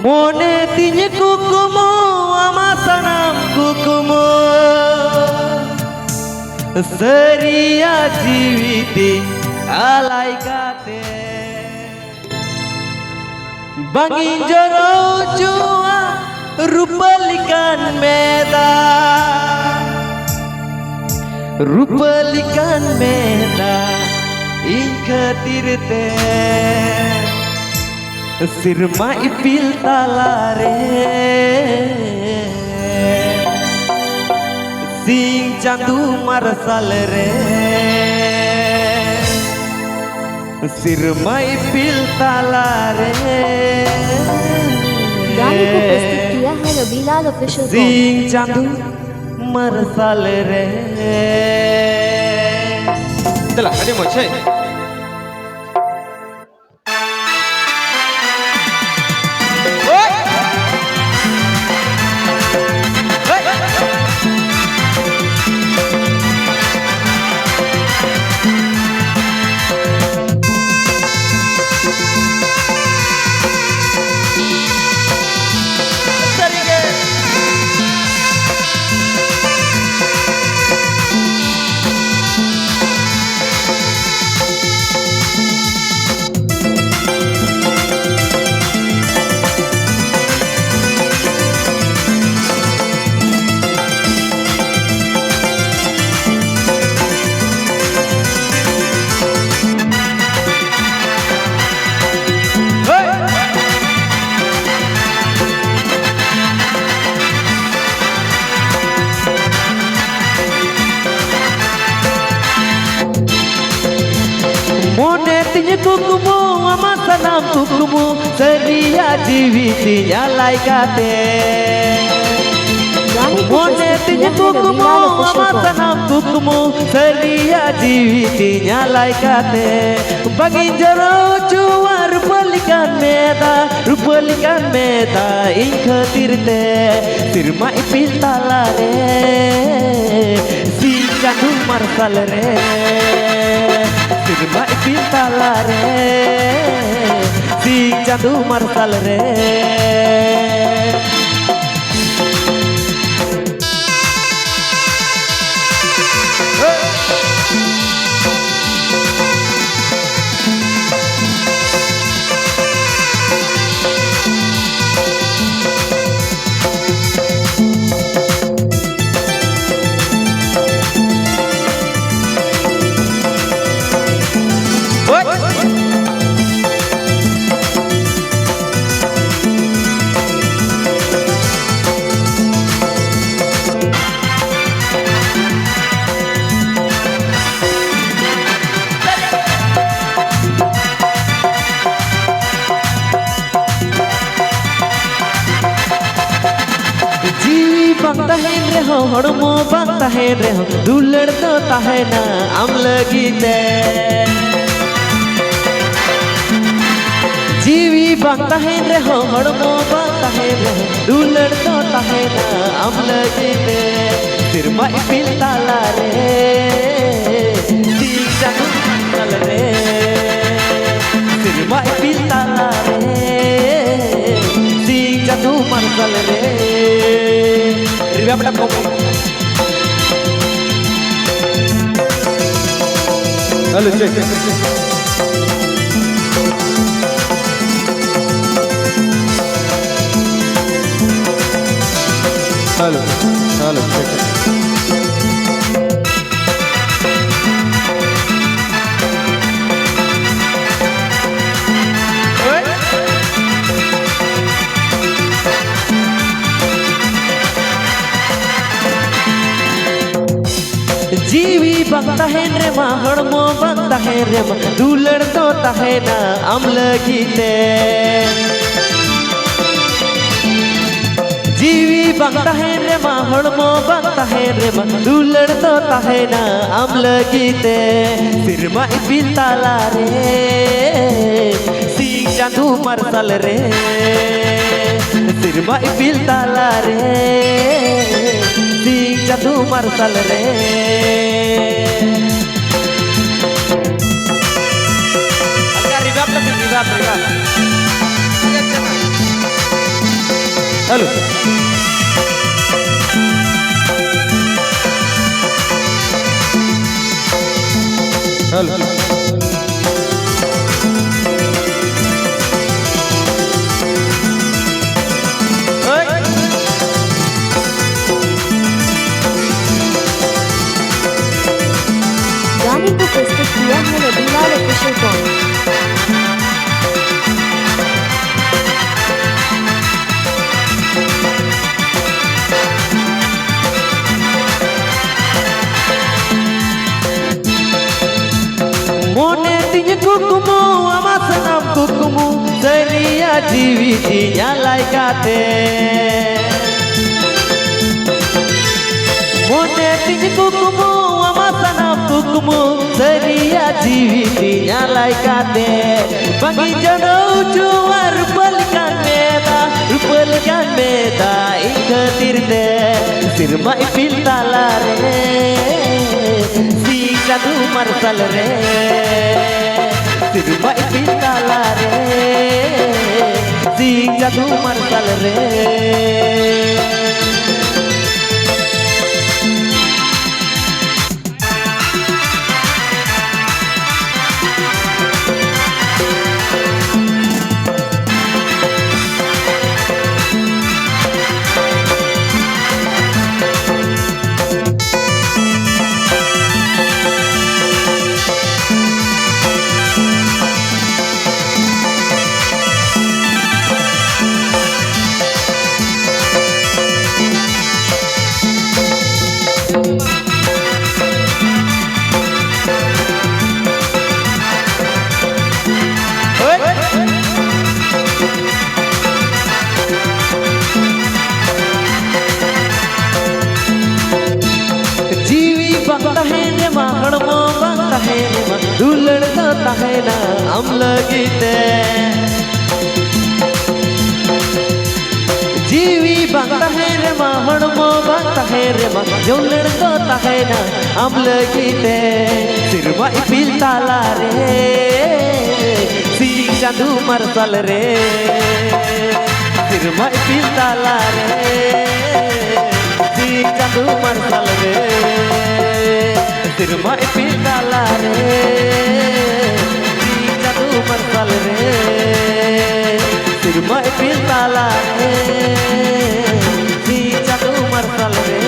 Mone tinya kukumu ama sanam kukumu Seria jiwiti alai kate Bangin joro jua rupalikan meda Rupalikan meda ingkatirte Sirma ipil talare Sing chandu marsal re Sirma ipil talare गाने को प्रस्तुत किया है रबीलाल official Sing chandu marsal re Itulah, ada mau cek Mone tinya kukumu ama sanam kukumu Seria jiwiti alai kate Mone tinya kukumu ama sanam kukumu Seria jiwiti alai kate Bangin jaro jua rupalikan meda ingkatirte Sirma ipil talare Si chandu marsal re Sirma ipil talare Si chandu marsal re bang tahen reho hormo bang tahen reho dular to tahena am lagi te जीवी bang tahen reho hormo bang tahen reho dular to tahena am lagi te sirma ipil talare sing chandu marsal re sirma ipil talare sing chandu marsal re Rivia pada kau. Halo cek. Halo, halo cek. जीवी bang tahen re ma hormo bang tahen re ma dular to tahena am lagi te जीवी bang tahen re ma hormo bang tahen re ma dular to tahena am lagi te sirma ipil talare sing chandu marsal re sirma ipil talare sing chandu marsal re agak ribap. Hello hello गाने को प्रस्तुत किया है Ravilal official com. Mone tinya kukumu ama senam kukumu seria jiwitinya laikate Mone tinya kukumu ama senam kukumu seria jiwitinya laikate Bagi jodoh juar rupalkan meda ikatirte sirma ipil talare Jadu marsal re sirma ipitala re sing jadu marsal re दुलड़ तो तहेना हम लगीते जीवी बंता है रे माहण मो बंता है रे मा दुलड़ तो तहेना हम लगीते सिरमा इपिल ताला रे सिंग जादू मरसल रे सिरमा इपिल ताला रे सिंग जादू मरसल रे सिरमा ipitala re jadu marsal re sirma ipitala re jadu marsal re